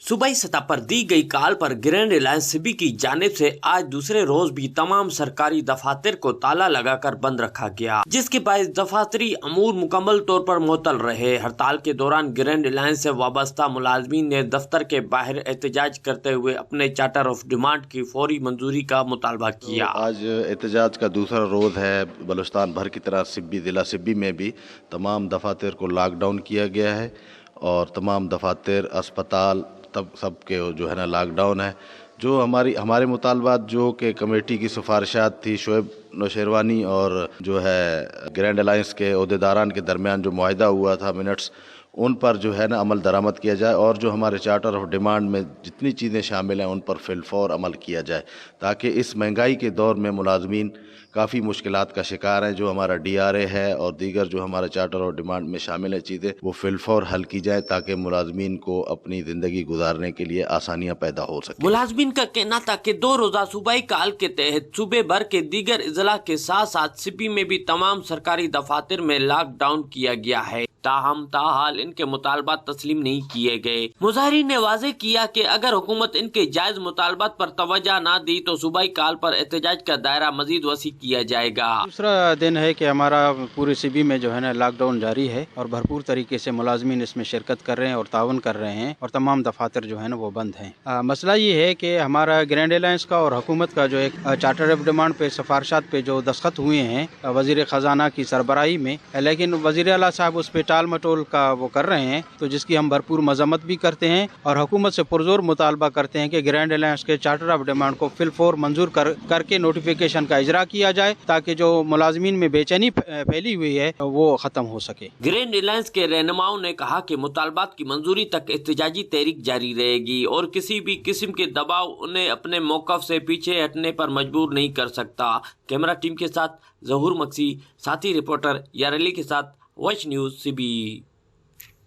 सूबाई सतह पर दी गई कॉल पर ग्रैंड रिलायंस सिबी की जानिब से आज दूसरे रोज भी तमाम सरकारी दफातर को ताला लगाकर बंद रखा गया, जिसके बायस दफातरी अमूर मुकम्मल तौर पर मुअत्तल रहे। हड़ताल के दौरान ग्रैंड रिलायंस से वाबस्ता मुलाजमीन ने दफ्तर के बाहर एहतजाज करते हुए अपने चार्टर ऑफ डिमांड की फौरी मंजूरी का मुतालबा किया। आज एहतजाज का दूसरा रोज है। बलूचिस्तान भर की तरह जिला सिब्बी में भी तमाम दफातर को लॉकडाउन किया गया है और तमाम दफातर, अस्पताल तब सब के जो है ना लॉकडाउन है। जो हमारे मुतालबात जो कि कमेटी की सिफारिशात थी, शोएब नौशेरवानी और जो है ग्रैंड अलायंस के अहदेदारान के दरमियान जो मुआहिदा हुआ था मिनट्स, उन पर जो है ना अमल दरामद किया जाए और जो हमारे चार्टर ऑफ डिमांड में जितनी चीज़ें शामिल हैं उन पर फिलफौर अमल किया जाए, ताकि इस महंगाई के दौर में मुलाजमीन काफ़ी मुश्किलात का शिकार हैं। जो हमारा DRA है और दीगर जो हमारे चार्टर ऑफ डिमांड में शामिल है चीज़ें, वो फिलफौर हल की जाए ताकि मुलाजमीन को अपनी ज़िंदगी गुजारने के लिए आसानियाँ पैदा हो सकें। मुलाजमीन का कहना था कि 2 रोज़ा सूबाई काल के तहत सूबे भर के दीगर इजला के साथ साथ सिपी में भी तमाम सरकारी दफातर में लॉकडाउन किया गया है, ताहम ताहाल इनके मुतालबात तस्लीम नहीं किए गए। मुजाहिरीन ने वाज़ेह किया कि अगर हुकूमत इनके जायज मुतालबात पर तवज्जो न दी तो सूबाई काल पर एहतजाज का दायरा मजीद वसी किया जाएगा। दूसरा दिन है कि हमारा पूरे सिबी में जो है ना लॉकडाउन जारी है और भरपूर तरीके से मुलाजमीन इसमें शिरकत कर रहे हैं और तावन कर रहे हैं और तमाम दफातर जो है ना वो बंद हैं। मसला ये है कि हमारा ग्रैंड अलायंस का और हुकूमत का जो एक चार्टर ऑफ डिमांड पे सिफारिशात पे जो दस्तखत हुए हैं वजीर खजाना की सरबराही में, लेकिन वजीर आला साहब उस पे टाल मटोल का वो कर रहे हैं, तो जिसकी हम भरपूर मजम्मत भी करते हैं और हुकूमत से पुरजोर मुतालबा करते हैं कि ग्रैंड अलायंस के चार्टर ऑफ डिमांड को फिलफौर मंजूर करके नोटिफिकेशन का इजरा किया जाए ताकि जो मुलाजमीन में बेचैनी फैली हुई है वो खत्म हो सके। ग्रैंड रिलायंस के रहनुमाओं ने कहा कि मुतालबात की मंजूरी तक एहतजाजी तहरीक जारी रहेगी और किसी भी किस्म के दबाव उन्हें अपने मौकफ से पीछे हटने पर मजबूर नहीं कर सकता। कैमरा टीम के साथ जहूर मक्सी, साथी रिपोर्टर यार अली के साथ वॉच न्यूज़ सिबी।